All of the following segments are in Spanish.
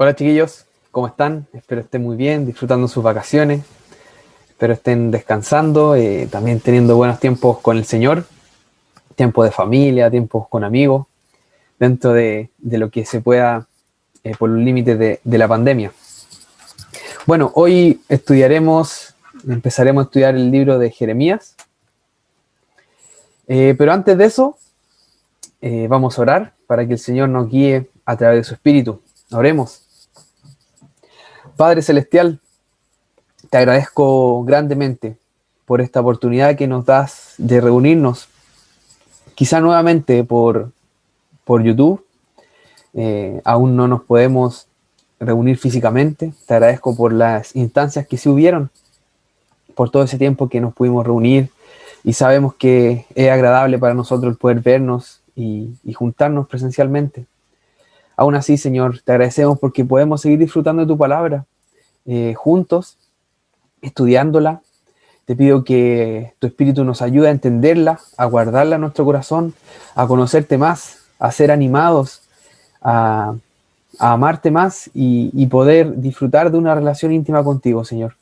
Hola chiquillos, ¿cómo están? Espero estén muy bien, disfrutando sus vacaciones, espero estén descansando, también teniendo buenos tiempos con el Señor, tiempos de familia, tiempos con amigos, dentro de lo que se pueda por los límites de la pandemia. Bueno, hoy empezaremos a estudiar el libro de Jeremías, pero antes de eso vamos a orar para que el Señor nos guíe a través de su Espíritu. Oremos. Padre Celestial, te agradezco grandemente por esta oportunidad que nos das de reunirnos, quizá nuevamente por YouTube. Aún no nos podemos reunir físicamente. Te agradezco por las instancias que sí hubieron, por todo ese tiempo que nos pudimos reunir, y sabemos que es agradable para nosotros el poder vernos y juntarnos presencialmente. Aún así, Señor, te agradecemos porque podemos seguir disfrutando de tu palabra juntos, estudiándola. Te pido que tu Espíritu nos ayude a entenderla, a guardarla en nuestro corazón, a conocerte más, a ser animados, a, a amarte más y poder disfrutar de una relación íntima contigo, Señor.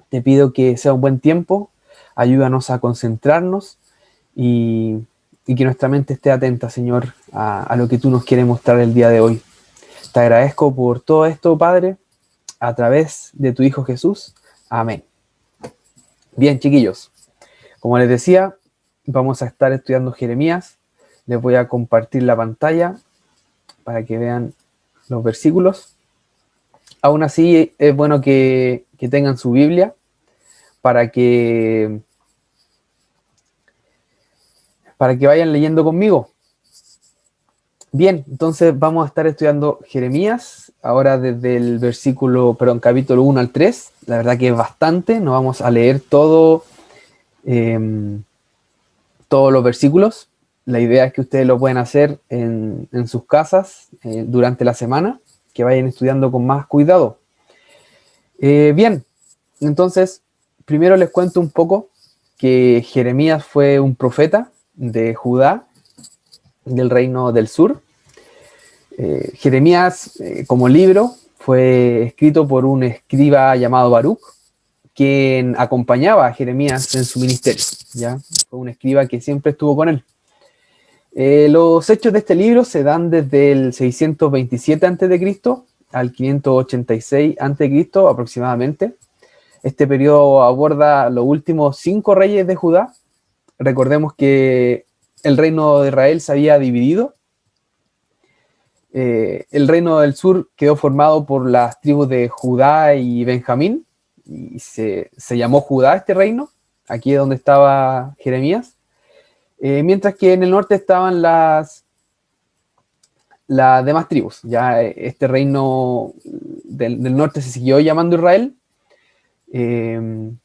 Te pido que sea un buen tiempo, ayúdanos a concentrarnos y que nuestra mente esté atenta, Señor, a lo que tú nos quieres mostrar el día de hoy. Te agradezco por todo esto, Padre, a través de tu Hijo Jesús. Amén. Bien, chiquillos, como les decía, vamos a estar estudiando Jeremías. Les voy a compartir la pantalla para que vean los versículos. Aún así, es bueno que tengan su Biblia para que vayan leyendo conmigo. Bien, entonces vamos a estar estudiando Jeremías, ahora desde el capítulo 1 al 3. La verdad que es bastante, no vamos a leer todos los versículos. La idea es que ustedes lo pueden hacer en sus casas durante la semana, que vayan estudiando con más cuidado. Bien, entonces, primero les cuento un poco que Jeremías fue un profeta de Judá, del reino del sur. Jeremías, como libro, fue escrito por un escriba llamado Baruch, quien acompañaba a Jeremías en su ministerio. ¿Ya? Fue un escriba que siempre estuvo con él. Los hechos de este libro se dan desde el 627 a.C. al 586 a.C. aproximadamente. Este periodo aborda los últimos 5 reyes de Judá. Recordemos que el reino de Israel se había dividido. El reino del sur quedó formado por las tribus de Judá y Benjamín, y se llamó Judá este reino. Aquí es donde estaba Jeremías. Mientras que en el norte estaban las demás tribus. Ya este reino del norte se siguió llamando Israel.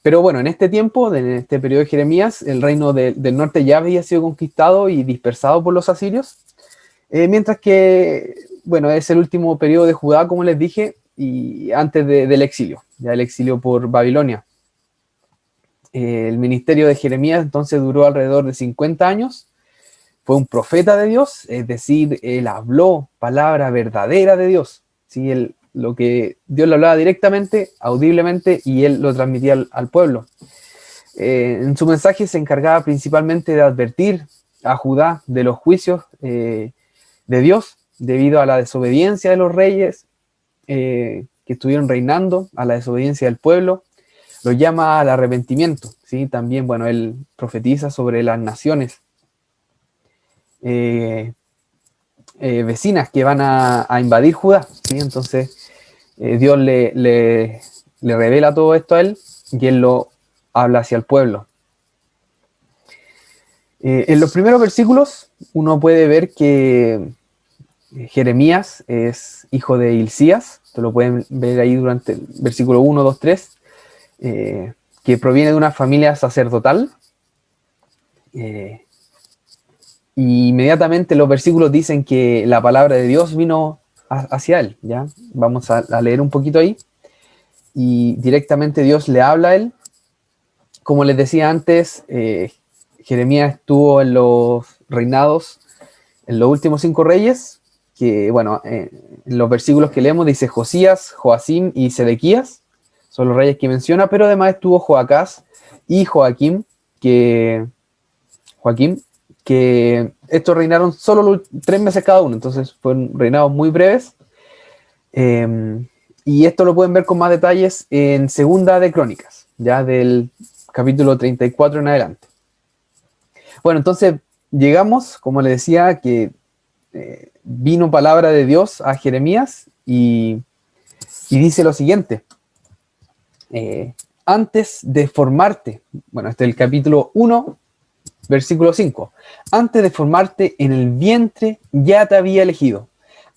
Pero bueno, en este tiempo, en este periodo de Jeremías, el reino del norte ya había sido conquistado y dispersado por los asirios. Mientras que, bueno, es el último periodo de Judá, como les dije, y antes del exilio, ya el exilio por Babilonia. El ministerio de Jeremías entonces duró alrededor de 50 años. Fue un profeta de Dios, es decir, él habló palabra verdadera de Dios. ¿Sí? Lo que Dios le hablaba directamente, audiblemente, y él lo transmitía al pueblo. En su mensaje se encargaba principalmente de advertir a Judá de los juicios de Dios debido a la desobediencia de los reyes que estuvieron reinando, a la desobediencia del pueblo. Lo llama al arrepentimiento. ¿Sí? También, bueno, él profetiza sobre las naciones vecinas que van a invadir Judá. ¿Sí? Entonces Dios le revela todo esto a él y él lo habla hacia el pueblo. En los primeros versículos uno puede ver que Jeremías es hijo de Hilcías. Esto lo pueden ver ahí durante el versículo 1, 2, 3, que proviene de una familia sacerdotal. Y inmediatamente los versículos dicen que la palabra de Dios vino hacia él. ¿Ya? Vamos a leer un poquito ahí. Y directamente Dios le habla a él. Como les decía antes, Jeremías estuvo en los reinados, en los últimos 5 reyes. que, bueno, en los versículos que leemos dice Josías, Joacim y Sedequías, son los reyes que menciona, pero además estuvo Joacás y Joaquín, que estos reinaron solo 3 meses cada uno, entonces fueron reinados muy breves. Y esto lo pueden ver con más detalles en Segunda de Crónicas, ya del capítulo 34 en adelante. Bueno, entonces llegamos, como les decía, que vino palabra de Dios a Jeremías y dice lo siguiente. Antes de formarte, bueno, este es el capítulo 1, versículo 5. Antes de formarte en el vientre ya te había elegido.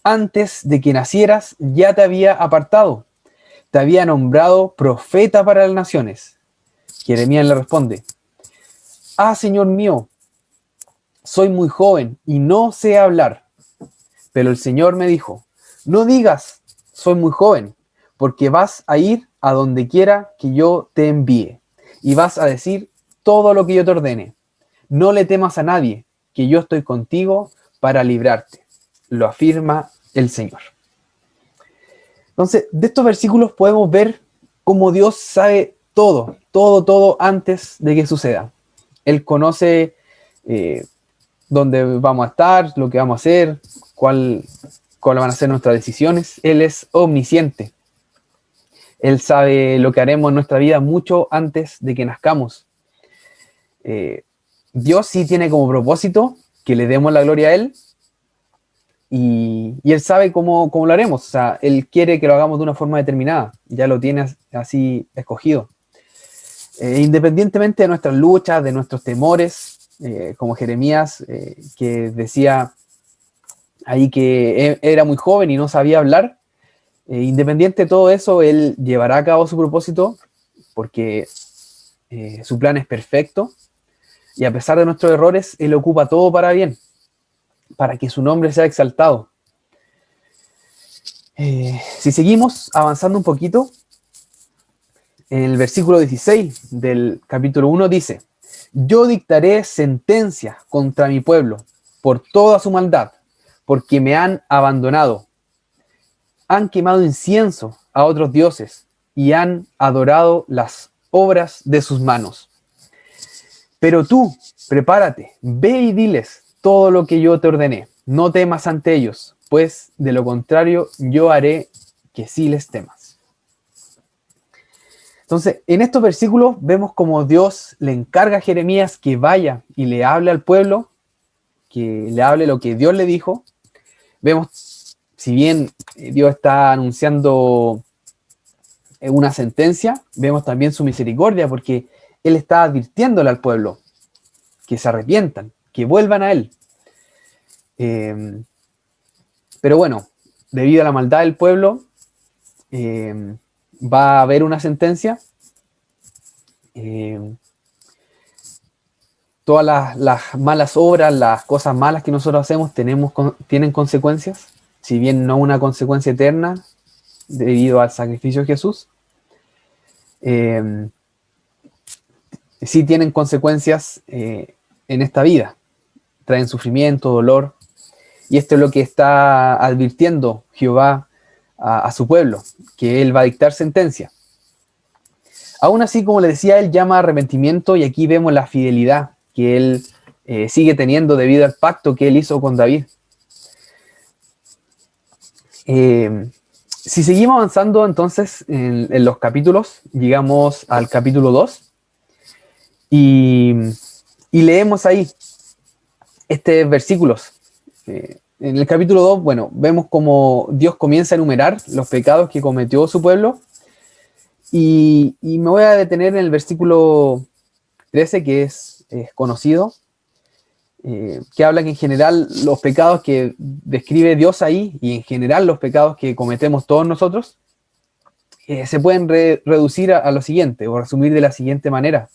Antes de que nacieras ya te había apartado. Te había nombrado profeta para las naciones. Jeremías le responde: Ah, Señor mío, soy muy joven y no sé hablar. Pero el Señor me dijo: No digas, soy muy joven, porque vas a ir a donde quiera que yo te envíe, y vas a decir todo lo que yo te ordene. No le temas a nadie, que yo estoy contigo para librarte. Lo afirma el Señor. Entonces, de estos versículos podemos ver cómo Dios sabe todo, todo, todo antes de que suceda. Él conoce dónde vamos a estar, lo que vamos a hacer, cuáles van a ser nuestras decisiones. Él es omnisciente. Él sabe lo que haremos en nuestra vida mucho antes de que nazcamos. Dios sí tiene como propósito que le demos la gloria a Él, y Él sabe cómo lo haremos. O sea, Él quiere que lo hagamos de una forma determinada, ya lo tiene así escogido. Independientemente de nuestras luchas, de nuestros temores, como Jeremías, que decía ahí que era muy joven y no sabía hablar, independiente de todo eso, Él llevará a cabo su propósito, porque su plan es perfecto, y a pesar de nuestros errores, Él ocupa todo para bien, para que su nombre sea exaltado. Si seguimos avanzando un poquito, en el versículo 16 del capítulo 1 dice: Yo dictaré sentencia contra mi pueblo por toda su maldad, porque me han abandonado. Han quemado incienso a otros dioses y han adorado las obras de sus manos. Pero tú, prepárate, ve y diles todo lo que yo te ordené. No temas ante ellos, pues de lo contrario yo haré que sí les temas. Entonces, en estos versículos vemos como Dios le encarga a Jeremías que vaya y le hable al pueblo, que le hable lo que Dios le dijo. Vemos, si bien Dios está anunciando una sentencia, vemos también su misericordia, porque Él está advirtiéndole al pueblo que se arrepientan, que vuelvan a Él. Pero bueno, debido a la maldad del pueblo, va a haber una sentencia. Todas las malas obras, las cosas malas que nosotros hacemos tienen consecuencias, si bien no una consecuencia eterna debido al sacrificio de Jesús. Sí tienen consecuencias en esta vida, traen sufrimiento, dolor, y esto es lo que está advirtiendo Jehová a su pueblo, que Él va a dictar sentencia. Aún así, como le decía, Él llama a arrepentimiento, y aquí vemos la fidelidad que Él sigue teniendo debido al pacto que Él hizo con David. Si seguimos avanzando entonces en los capítulos, llegamos al capítulo 2 y leemos ahí estos versículos. En el capítulo 2, bueno, vemos como Dios comienza a enumerar los pecados que cometió su pueblo, y me voy a detener en el versículo 13, que es conocido, que habla que en general los pecados que describe Dios ahí, y en general los pecados que cometemos todos nosotros, se pueden reducir a lo siguiente, o resumir de la siguiente manera.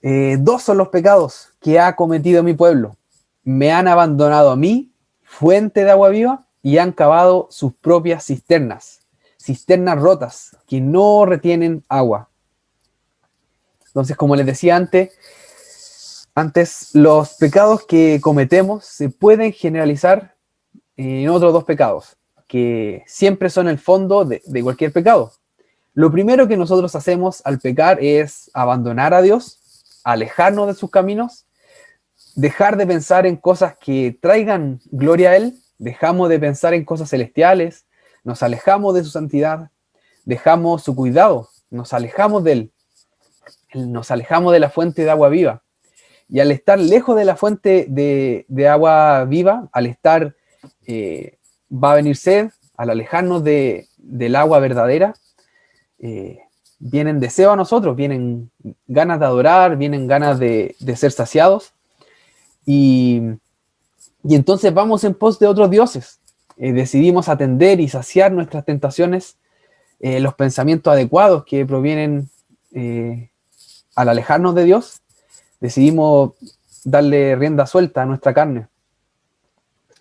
Dos son los pecados que ha cometido mi pueblo. Me han abandonado a mí, fuente de agua viva, y han cavado sus propias cisternas, cisternas rotas que no retienen agua. Entonces, como les decía antes, los pecados que cometemos se pueden generalizar en otros dos pecados, que siempre son el fondo de cualquier pecado. Lo primero que nosotros hacemos al pecar es abandonar a Dios, alejarnos de sus caminos, dejar de pensar en cosas que traigan gloria a Él, dejamos de pensar en cosas celestiales, nos alejamos de su santidad, dejamos su cuidado, nos alejamos de Él, nos alejamos de la fuente de agua viva. Y al estar lejos de la fuente de agua viva, al estar, va a venir sed, al alejarnos del agua verdadera, vienen deseos a nosotros, vienen ganas de adorar, vienen ganas de ser saciados, y entonces vamos en pos de otros dioses. Decidimos atender y saciar nuestras tentaciones, los pensamientos adecuados que provienen al alejarnos de Dios. Decidimos darle rienda suelta a nuestra carne.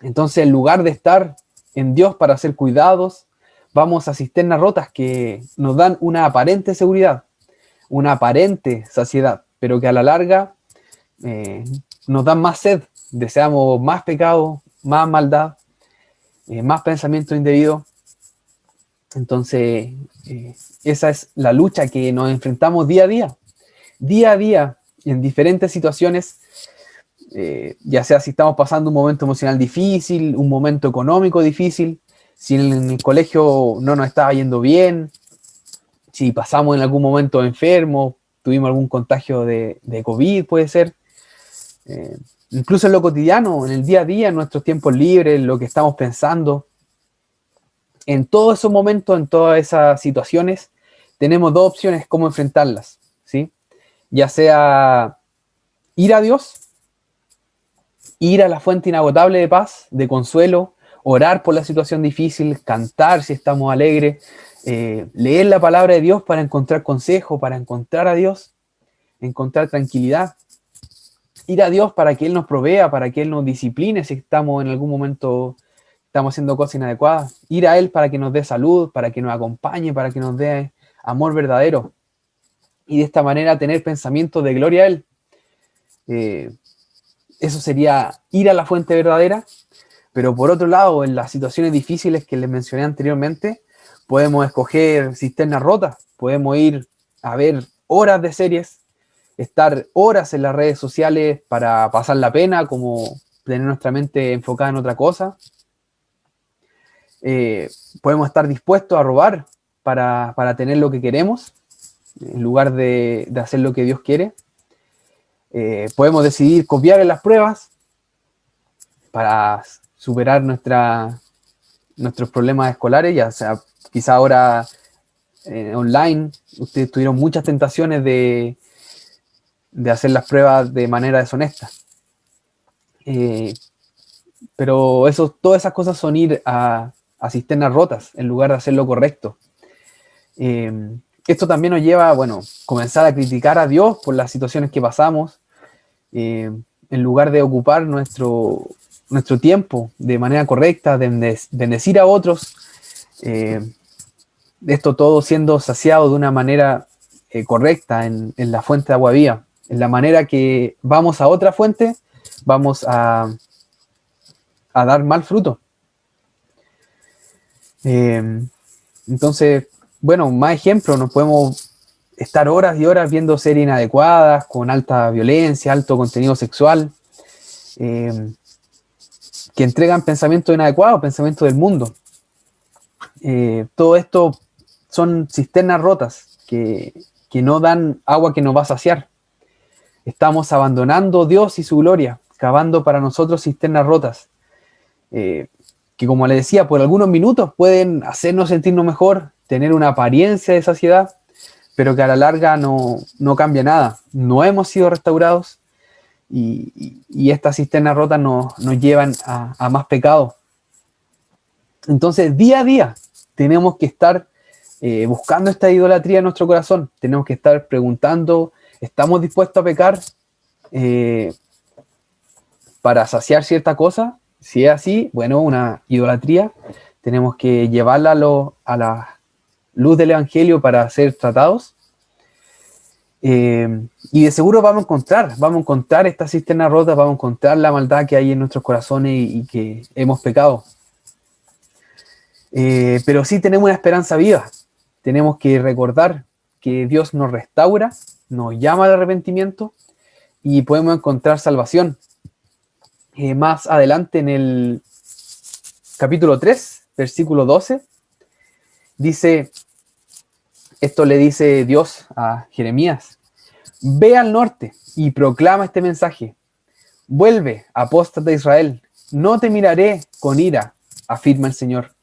Entonces, en lugar de estar en Dios para ser cuidados, vamos a cisternas rotas que nos dan una aparente seguridad, una aparente saciedad, pero que a la larga nos dan más sed, deseamos más pecado, más maldad, más pensamiento indebido. Entonces, esa es la lucha que nos enfrentamos día a día, en diferentes situaciones, ya sea si estamos pasando un momento emocional difícil, un momento económico difícil, si en el colegio no nos estaba yendo bien, si pasamos en algún momento enfermos, tuvimos algún contagio de COVID, puede ser. Incluso en lo cotidiano, en el día a día, en nuestros tiempos libres, en lo que estamos pensando. En todos esos momentos, en todas esas situaciones, tenemos dos opciones cómo enfrentarlas, ¿sí? Ya sea ir a Dios, ir a la fuente inagotable de paz, de consuelo, orar por la situación difícil, cantar si estamos alegres, leer la palabra de Dios para encontrar consejo, para encontrar a Dios, encontrar tranquilidad, ir a Dios para que Él nos provea, para que Él nos discipline si estamos en algún momento, estamos haciendo cosas inadecuadas, ir a Él para que nos dé salud, para que nos acompañe, para que nos dé amor verdadero, y de esta manera tener pensamientos de gloria a Él. Eso sería ir a la fuente verdadera. Pero por otro lado, en las situaciones difíciles que les mencioné anteriormente, podemos escoger cisternas rotas, podemos ir a ver horas de series, estar horas en las redes sociales para pasar la pena, como tener nuestra mente enfocada en otra cosa. Podemos estar dispuestos a robar para tener lo que queremos, en lugar de hacer lo que Dios quiere. Podemos decidir copiar en las pruebas para superar nuestros problemas escolares, ya sea quizá ahora online, ustedes tuvieron muchas tentaciones de hacer las pruebas de manera deshonesta. Pero todas esas cosas son ir a cisternas rotas en lugar de hacer lo correcto. Esto también nos lleva a, comenzar a criticar a Dios por las situaciones que pasamos, en lugar de ocupar nuestro tiempo de manera correcta, de bendecir a otros, esto todo siendo saciado de una manera correcta en la fuente de agua viva. En la manera que vamos a otra fuente, vamos a dar mal fruto. Entonces, más ejemplos, nos podemos estar horas y horas viendo series inadecuadas, con alta violencia, alto contenido sexual, que entregan pensamientos inadecuados, pensamientos del mundo. Todo esto son cisternas rotas que no dan agua que nos va a saciar. Estamos abandonando Dios y su gloria, cavando para nosotros cisternas rotas, que como les decía, por algunos minutos pueden hacernos sentirnos mejor, tener una apariencia de saciedad, pero que a la larga no cambia nada. No hemos sido restaurados, y estas cisternas rotas nos llevan a más pecado. Entonces, día a día, tenemos que estar buscando esta idolatría en nuestro corazón. Tenemos que estar preguntando, ¿estamos dispuestos a pecar para saciar cierta cosa? Si es así, una idolatría, tenemos que llevarla a la luz del Evangelio para ser tratados. Y de seguro vamos a encontrar esta cisterna rota, vamos a encontrar la maldad que hay en nuestros corazones y que hemos pecado. Pero sí tenemos una esperanza viva. Tenemos que recordar que Dios nos restaura, nos llama al arrepentimiento y podemos encontrar salvación. Más adelante en el capítulo 3, versículo 12, dice, esto le dice Dios a Jeremías: ve al norte y proclama este mensaje. Vuelve, apóstata de Israel, no te miraré con ira, afirma el Señor.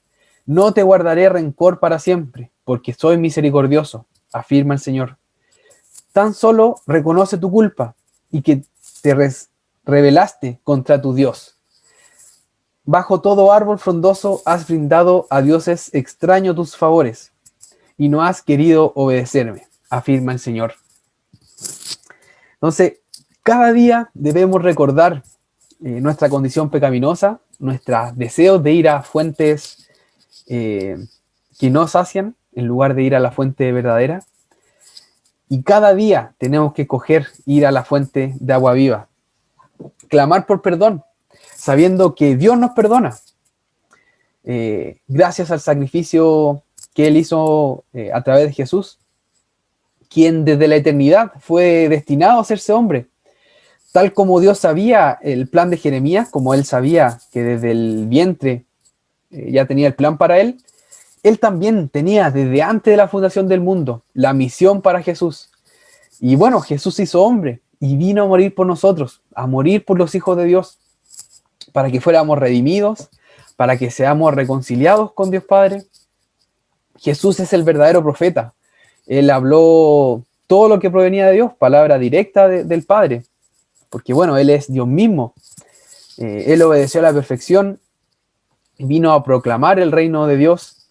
No te guardaré rencor para siempre, porque soy misericordioso, afirma el Señor. Tan solo reconoce tu culpa y que te rebelaste contra tu Dios. Bajo todo árbol frondoso has brindado a dioses extraños tus favores y no has querido obedecerme, afirma el Señor. Entonces, cada día debemos recordar nuestra condición pecaminosa, nuestros deseos de ir a fuentes que nos sacian en lugar de ir a la fuente verdadera. Y cada día tenemos que ir a la fuente de agua viva, clamar por perdón, sabiendo que Dios nos perdona. Gracias al sacrificio que Él hizo a través de Jesús, quien desde la eternidad fue destinado a hacerse hombre. Tal como Dios sabía el plan de Jeremías, como Él sabía que desde el vientre ya tenía el plan para Él, Él también tenía desde antes de la fundación del mundo la misión para Jesús. Y bueno, Jesús se hizo hombre y vino a morir por nosotros, a morir por los hijos de Dios, para que fuéramos redimidos, para que seamos reconciliados con Dios Padre. Jesús es el verdadero profeta. Él habló todo lo que provenía de Dios, palabra directa del Padre, porque bueno, Él es Dios mismo. Él obedeció a la perfección, vino a proclamar el reino de Dios,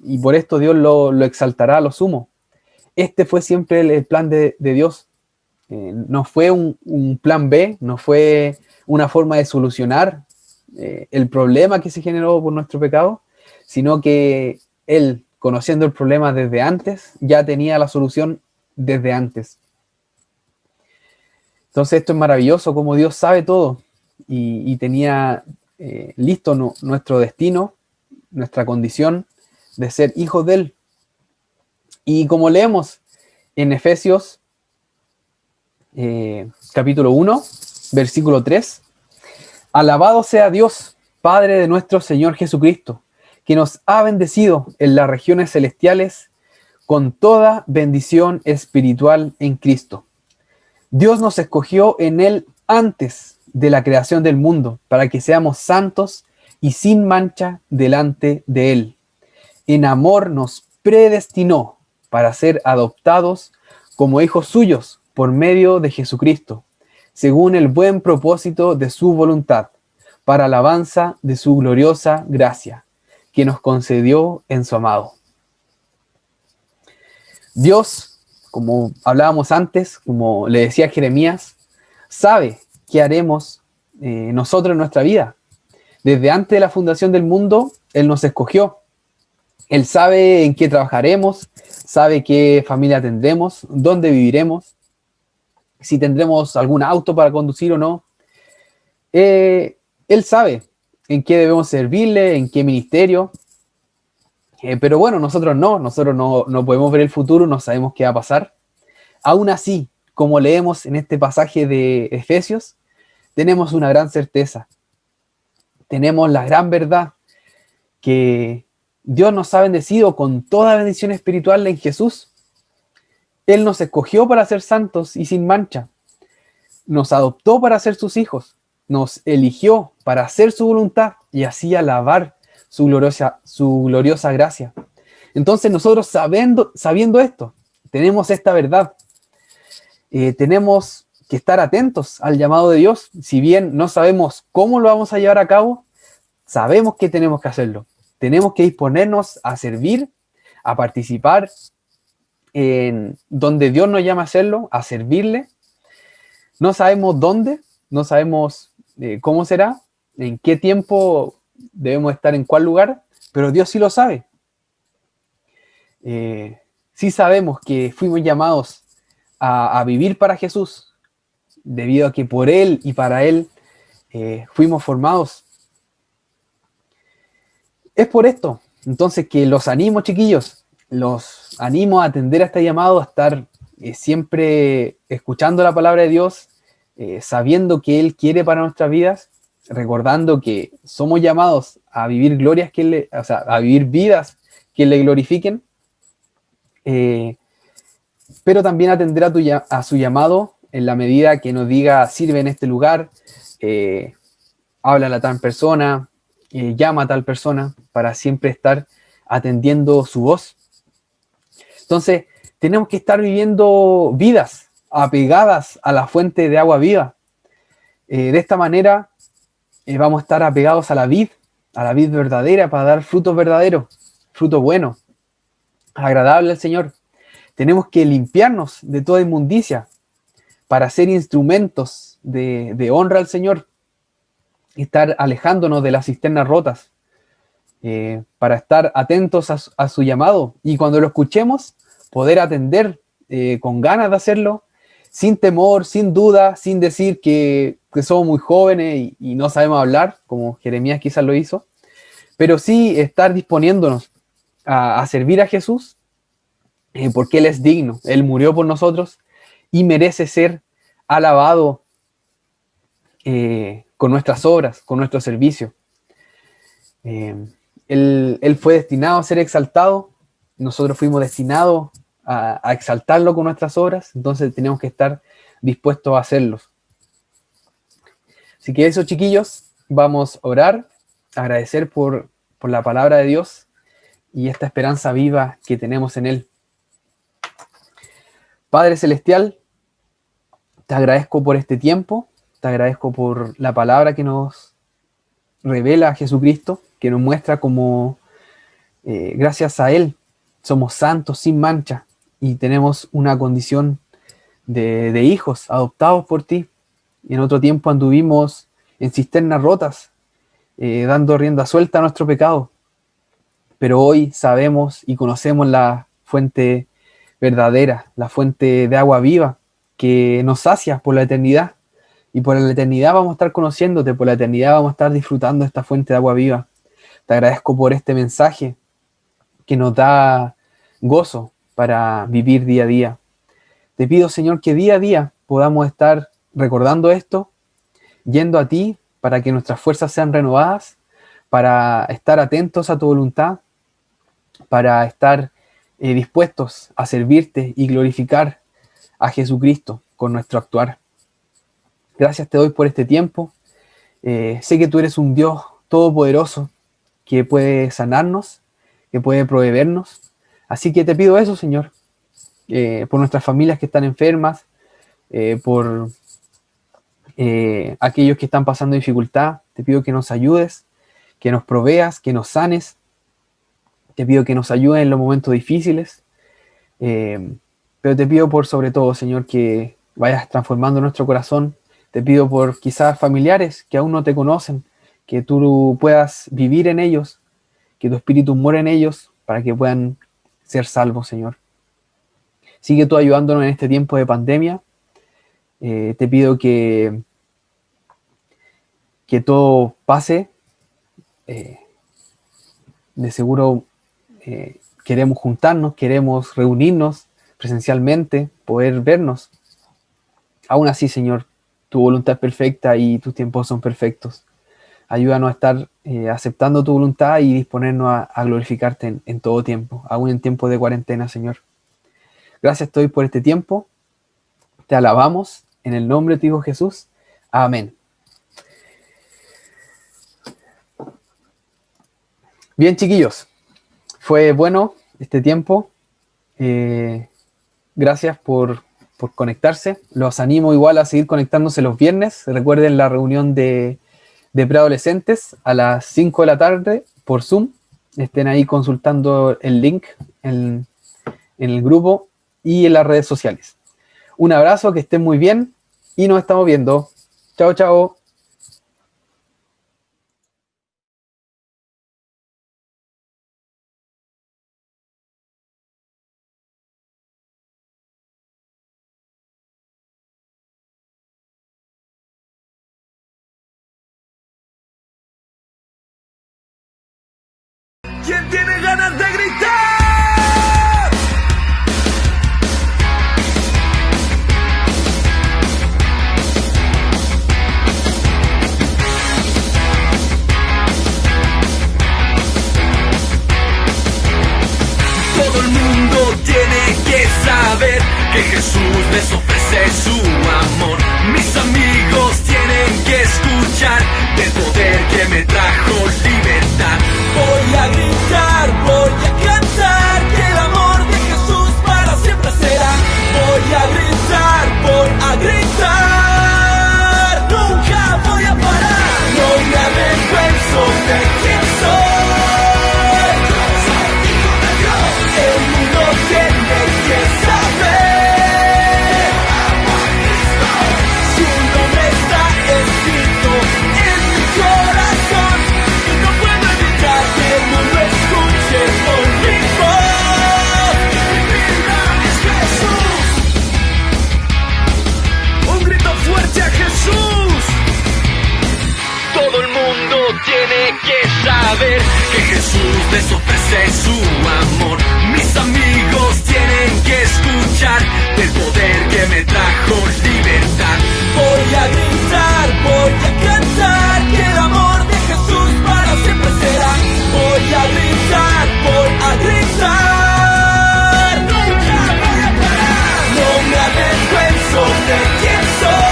y por esto Dios lo exaltará a lo sumo. Este fue siempre el plan de Dios. No fue un plan B, no fue una forma de solucionar el problema que se generó por nuestro pecado, sino que Él, conociendo el problema desde antes, ya tenía la solución desde antes. Entonces esto es maravilloso, como Dios sabe todo y tenía listo nuestro destino, nuestra condición de ser hijos de Él. Y como leemos en Efesios capítulo 1, versículo 3, alabado sea Dios, Padre de nuestro Señor Jesucristo, que nos ha bendecido en las regiones celestiales con toda bendición espiritual en Cristo. Dios nos escogió en Él antes de la creación del mundo, para que seamos santos y sin mancha delante de Él. En amor nos predestinó para ser adoptados como hijos suyos por medio de Jesucristo, según el buen propósito de su voluntad, para alabanza de su gloriosa gracia, que nos concedió en su amado. Dios, como hablábamos antes, como le decía Jeremías, sabe qué haremos nosotros en nuestra vida. Desde antes de la fundación del mundo, Él nos escogió. Él sabe en qué trabajaremos, sabe qué familia tendremos, dónde viviremos, si tendremos algún auto para conducir o no. Él sabe en qué debemos servirle, en qué ministerio. Pero bueno, nosotros no podemos ver el futuro, no sabemos qué va a pasar. Aún así, como leemos en este pasaje de Efesios, tenemos una gran certeza. Tenemos la gran verdad que Dios nos ha bendecido con toda bendición espiritual en Jesús. Él nos escogió para ser santos y sin mancha. Nos adoptó para ser sus hijos. Nos eligió para hacer su voluntad y así alabar su gloriosa gracia. Entonces nosotros sabiendo esto, tenemos esta verdad. Tenemos que estar atentos al llamado de Dios. Si bien no sabemos cómo lo vamos a llevar a cabo, sabemos que tenemos que hacerlo. Tenemos que disponernos a servir, a participar en donde Dios nos llama a hacerlo, a servirle. No sabemos dónde, no sabemos cómo será, en qué tiempo debemos estar, en cuál lugar, pero Dios sí lo sabe. Sí sabemos que fuimos llamados a vivir para Jesús, debido a que por Él y para Él fuimos formados. Es por esto, entonces, que los animo, chiquillos, los animo a atender a este llamado, a estar siempre escuchando la palabra de Dios, sabiendo que Él quiere para nuestras vidas, recordando que somos llamados a vivir glorias o sea, a vivir vidas que le glorifiquen, eh, pero también atender a su llamado en la medida que nos diga, sirve en este lugar, eh, habla a la tal persona, llama a tal persona, para siempre estar atendiendo su voz. Entonces, tenemos que estar viviendo vidas apegadas a la fuente de agua viva. De esta manera, vamos a estar apegados a la vid verdadera, para dar frutos verdaderos, frutos buenos, agradables al Señor. Tenemos que limpiarnos de toda inmundicia para ser instrumentos de honra al Señor y estar alejándonos de las cisternas rotas, para estar atentos a su llamado, y cuando lo escuchemos, poder atender con ganas de hacerlo, sin temor, sin duda, sin decir que somos muy jóvenes y no sabemos hablar, como Jeremías quizás lo hizo, pero sí estar disponiéndonos a servir a Jesús, porque Él es digno, Él murió por nosotros y merece ser alabado con nuestras obras, con nuestro servicio. Eh, él fue destinado a ser exaltado, nosotros fuimos destinados a exaltarlo con nuestras obras, entonces tenemos que estar dispuestos a hacerlos. Así que eso, chiquillos, vamos a orar, agradecer por la palabra de Dios y esta esperanza viva que tenemos en Él. Padre Celestial, te agradezco por este tiempo, te agradezco por la palabra que nos revela a Jesucristo, que nos muestra cómo gracias a Él somos santos sin mancha y tenemos una condición de hijos adoptados por ti. Y en otro tiempo anduvimos en cisternas rotas, dando rienda suelta a nuestro pecado. Pero hoy sabemos y conocemos la fuente verdadera, la fuente de agua viva que nos sacia por la eternidad. Y por la eternidad vamos a estar conociéndote, por la eternidad vamos a estar disfrutando esta fuente de agua viva. Te agradezco por este mensaje que nos da gozo para vivir día a día. Te pido, Señor, que día a día podamos estar recordando esto, yendo a ti para que nuestras fuerzas sean renovadas, para estar atentos a tu voluntad, para estar dispuestos a servirte y glorificar a Jesucristo con nuestro actuar. Gracias te doy por este tiempo. Sé que tú eres un Dios todopoderoso que puede sanarnos, que puede proveernos. Así que te pido eso, Señor, por nuestras familias que están enfermas, por aquellos que están pasando dificultad. Te pido que nos ayudes, que nos proveas, que nos sanes. Te pido que nos ayudes en los momentos difíciles. Pero te pido por sobre todo, Señor, que vayas transformando nuestro corazón. Te pido por quizás familiares que aún no te conocen, que tú puedas vivir en ellos, que tu espíritu muera en ellos para que puedan ser salvos, Señor. Sigue tú ayudándonos en este tiempo de pandemia. Te pido que todo pase. Eh, de seguro queremos juntarnos, queremos reunirnos presencialmente, poder vernos. Aún así, Señor, tu voluntad es perfecta y tus tiempos son perfectos. Ayúdanos a estar aceptando tu voluntad y disponernos a glorificarte en todo tiempo, aún en tiempo de cuarentena, Señor. Gracias te doy por este tiempo. Te alabamos en el nombre de tu Hijo Jesús. Amén. Bien, chiquillos, fue bueno este tiempo. Eh, gracias por conectarse. Los animo igual a seguir conectándose los viernes. Recuerden la reunión de preadolescentes a las 5 de la tarde por Zoom. Estén ahí consultando el link en el grupo y en las redes sociales. Un abrazo, que estén muy bien y nos estamos viendo. Chao, chao. ¿Quién tiene ganas de gritar? Todo el mundo tiene que saber que Jesús les ofrece su amor. Mis amigos tienen que escuchar del poder que me trajo libertad. Voy a gritar, voy a cantar que el amor de Jesús para siempre será. Voy a gritar, voy a gritar, nunca voy a parar. No me avergüenzo de quién soy. El mundo tiene que saber. Su nombre está escrito en mi corazón y no puedo evitar que el mundo escuche por mi voz. Mi vida es Jesús. Un grito fuerte a Jesús. Todo el mundo tiene que saber que Jesús les ofrece su amor. Mis amigos tienen que escuchar del poder que me trajo libertad. Voy a gritar, voy a cantar que el amor de Jesús para siempre será. Voy a gritar, voy a gritar, nunca voy a parar. No me avergüenzo de quién soy.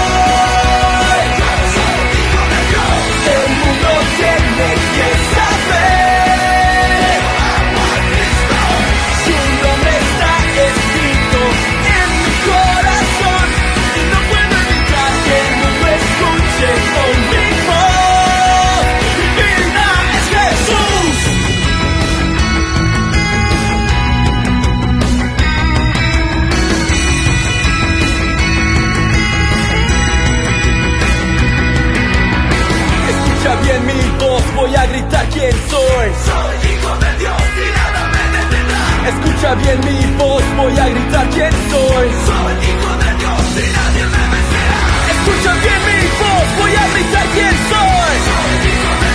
El mundo tiene que saber. Su nombre está escrito en mi corazón y no puedo evitar que el mundo escuche con mi voz. Mi vida es Jesús. Escucha bien mi voz, voy a gritar quién soy. Soy hijo de Dios y nada me detendrá. Escucha bien mi voz, voy a gritar quién soy. Soy hijo de Dios y nadie me vencerá. Escucha bien mi voz, voy a gritar quién soy. Soy hijo de